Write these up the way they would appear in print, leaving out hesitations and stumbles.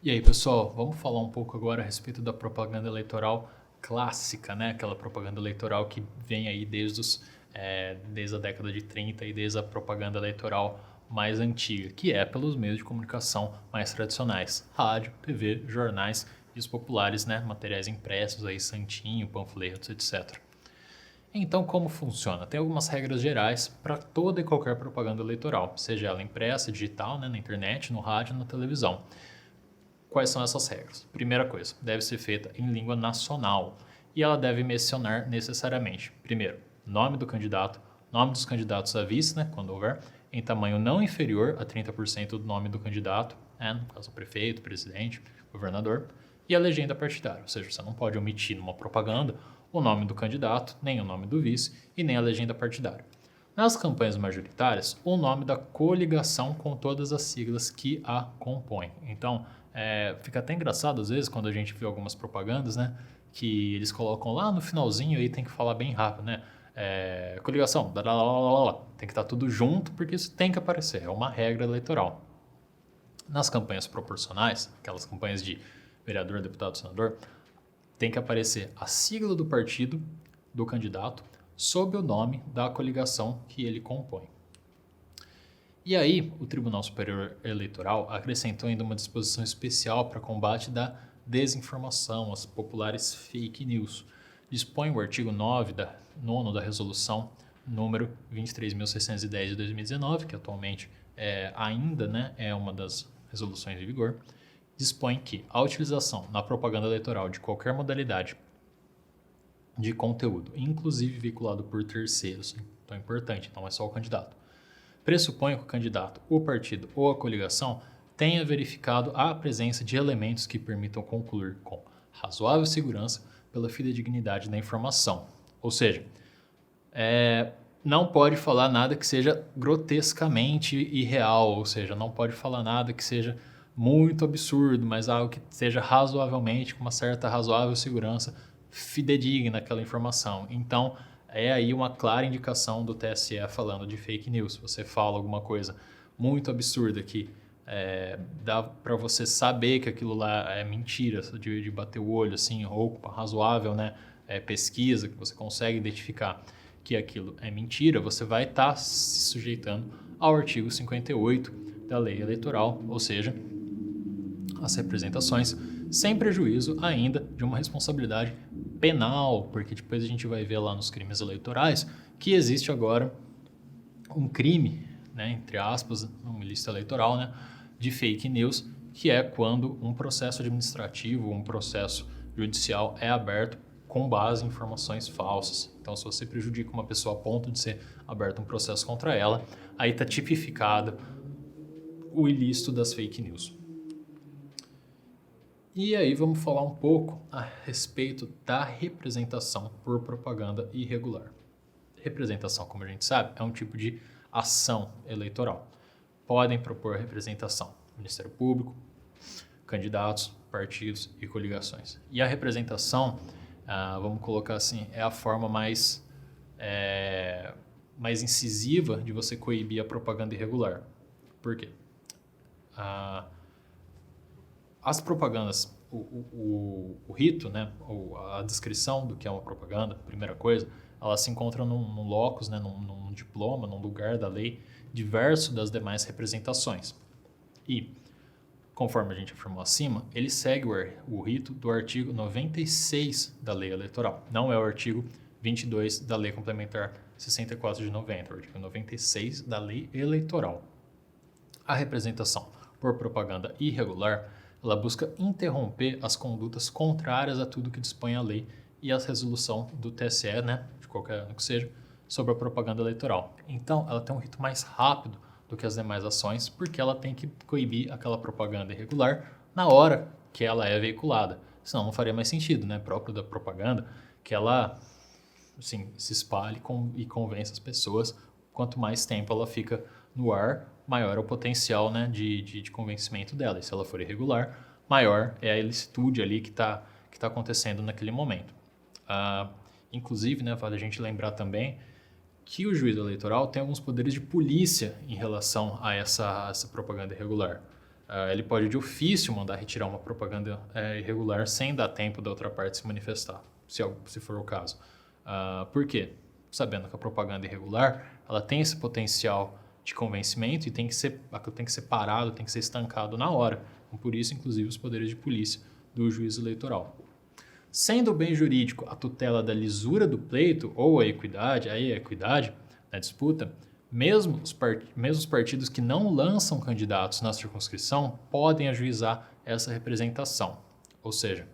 E aí, pessoal, vamos falar um pouco agora a respeito da propaganda eleitoral clássica, né? Aquela propaganda eleitoral que vem aí desde a década de 30 e desde a propaganda eleitoral mais antiga, que é pelos meios de comunicação mais tradicionais, rádio, TV, jornais e os populares, né? Materiais impressos aí, santinho, panfletos, etc. Então, como funciona? Tem algumas regras gerais para toda e qualquer propaganda eleitoral, seja ela impressa, digital, né, na internet, no rádio, na televisão. Quais são essas regras? Primeira coisa, deve ser feita em língua nacional e ela deve mencionar necessariamente, primeiro, nome do candidato, nome dos candidatos a vice, né, quando houver, em tamanho não inferior a 30% do nome do candidato, né, no caso prefeito, presidente, governador, e a legenda partidária, ou seja, você não pode omitir numa propaganda o nome do candidato, nem o nome do vice e nem a legenda partidária. Nas campanhas majoritárias, o nome da coligação com todas as siglas que a compõem. Então, fica até engraçado às vezes quando a gente vê algumas propagandas, né? Que eles colocam lá no finalzinho e tem que falar bem rápido, né? Coligação, blá, blá, blá, blá, blá. Tem que estar tudo junto porque isso tem que aparecer, é uma regra eleitoral. Nas campanhas proporcionais, aquelas campanhas de vereador, deputado, senador, tem que aparecer a sigla do partido do candidato sob o nome da coligação que ele compõe. E aí, o Tribunal Superior Eleitoral acrescentou ainda uma disposição especial para combate da desinformação, as populares fake news. Dispõe o artigo 9 da resolução número 23.610 de 2019, que atualmente ainda, né, é uma das resoluções em vigor, dispõe que a utilização na propaganda eleitoral de qualquer modalidade de conteúdo, inclusive veiculado por terceiros, então é importante, não é só o candidato, pressupõe que o candidato, o partido ou a coligação tenha verificado a presença de elementos que permitam concluir com razoável segurança pela fidedignidade da informação. Ou seja, não pode falar nada que seja grotescamente irreal, ou seja, não pode falar nada que seja muito absurdo, mas algo que seja razoavelmente, com uma certa razoável segurança, fidedigna aquela informação. Então, é aí uma clara indicação do TSE falando de fake news. Se você fala alguma coisa muito absurda que dá para você saber que aquilo lá é mentira, de bater o olho, assim, ou razoável, né, pesquisa, que você consegue identificar que aquilo é mentira, você vai estar se sujeitando ao artigo 58 da lei eleitoral, ou seja, as representações, sem prejuízo ainda de uma responsabilidade penal, porque depois a gente vai ver lá nos crimes eleitorais que existe agora um crime, né, entre aspas, uma lista eleitoral, né, de fake news, que é quando um processo administrativo, um processo judicial é aberto com base em informações falsas. Então, se você prejudica uma pessoa a ponto de ser aberto um processo contra ela, aí está tipificado o ilícito das fake news. E aí vamos falar um pouco a respeito da representação por propaganda irregular. Representação, como a gente sabe, é um tipo de ação eleitoral. Podem propor representação Ministério Público, candidatos, partidos e coligações. E a representação, vamos colocar assim, é a forma mais incisiva de você coibir a propaganda irregular. Por quê? As propagandas, o rito, né, ou a descrição do que é uma propaganda, primeira coisa, ela se encontra num locus, né, num diploma, num lugar da lei, diverso das demais representações. E, conforme a gente afirmou acima, ele segue o rito do artigo 96 da lei eleitoral. Não é o artigo 22 da lei complementar 64 de 90, é o artigo 96 da lei eleitoral. A representação por propaganda irregular, ela busca interromper as condutas contrárias a tudo que dispõe a lei e a resolução do TSE, né, de qualquer ano que seja, sobre a propaganda eleitoral. Então, ela tem um rito mais rápido do que as demais ações, porque ela tem que coibir aquela propaganda irregular na hora que ela é veiculada. Senão não faria mais sentido, né, próprio da propaganda, que ela assim, se espalhe e convença as pessoas. Quanto mais tempo ela fica no ar, maior é o potencial, né, de convencimento dela. E se ela for irregular, maior é a ilicitude ali que está acontecendo naquele momento. Inclusive, né, vale a gente lembrar também que o juiz eleitoral tem alguns poderes de polícia em relação a essa propaganda irregular. Ele pode de ofício mandar retirar uma propaganda irregular sem dar tempo da outra parte se manifestar, se for o caso. Por quê? Sabendo que a propaganda irregular ela tem esse potencial de convencimento e tem que ser parado, tem que ser estancado na hora. Então, por isso, inclusive, os poderes de polícia do juiz eleitoral. Sendo o bem jurídico a tutela da lisura do pleito ou a equidade na disputa, mesmo os partidos que não lançam candidatos na circunscrição podem ajuizar essa representação. Ou seja,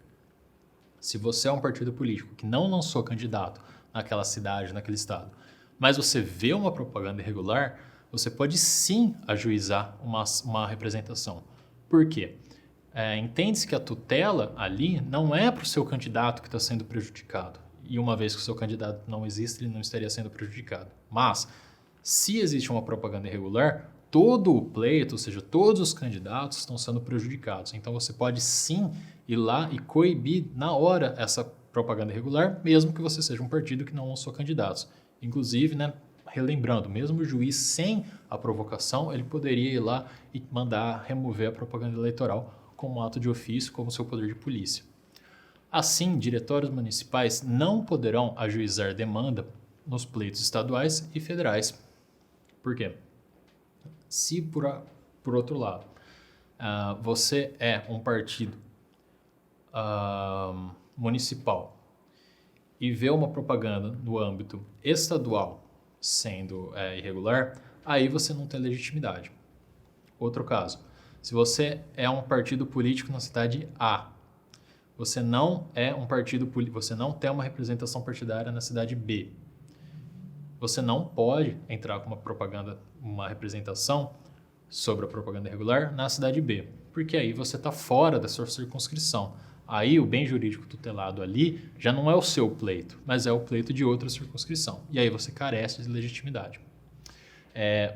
se você é um partido político que não lançou candidato naquela cidade, naquele estado, mas você vê uma propaganda irregular, você pode sim ajuizar uma representação. Por quê? Entende-se que a tutela ali não é para o seu candidato que está sendo prejudicado. E uma vez que o seu candidato não existe, ele não estaria sendo prejudicado. Mas, se existe uma propaganda irregular, todo o pleito, ou seja, todos os candidatos estão sendo prejudicados. Então, você pode sim ir lá e coibir na hora essa propaganda irregular, mesmo que você seja um partido que não lançou candidatos. Inclusive, relembrando, mesmo o juiz sem a provocação, ele poderia ir lá e mandar remover a propaganda eleitoral como ato de ofício, como seu poder de polícia. Assim, diretórios municipais não poderão ajuizar demanda nos pleitos estaduais e federais. Por quê? Se, por outro lado, você é um partido municipal e vê uma propaganda no âmbito estadual sendo irregular, aí você não tem legitimidade. Outro caso, se você é um partido político na cidade A, você não tem uma representação partidária na cidade B, você não pode entrar com uma representação sobre a propaganda irregular na cidade B, porque aí você está fora da sua circunscrição. Aí o bem jurídico tutelado ali já não é o seu pleito, mas é o pleito de outra circunscrição. E aí você carece de legitimidade.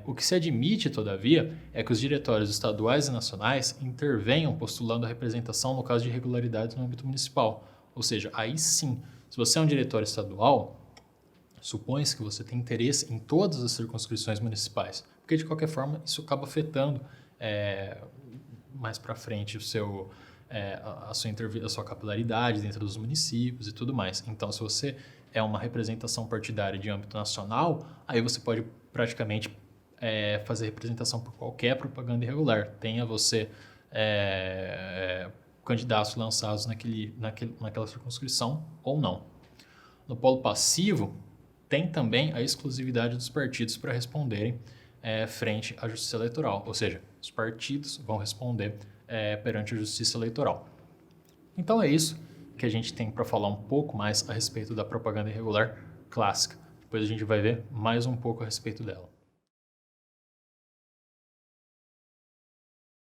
O que se admite, todavia, é que os diretórios estaduais e nacionais intervenham postulando a representação no caso de irregularidades no âmbito municipal. Ou seja, aí sim, se você é um diretório estadual, supõe-se que você tem interesse em todas as circunscrições municipais, porque de qualquer forma isso acaba afetando mais para frente a sua capilaridade dentro dos municípios e tudo mais. Então, se você é uma representação partidária de âmbito nacional, aí você pode praticamente fazer representação por qualquer propaganda irregular. Tenha você candidatos lançados naquela circunscrição ou não. No polo passivo, tem também a exclusividade dos partidos para responderem frente à Justiça Eleitoral. Ou seja, os partidos vão responder perante a Justiça Eleitoral. Então é isso que a gente tem para falar um pouco mais a respeito da propaganda irregular clássica. Depois a gente vai ver mais um pouco a respeito dela.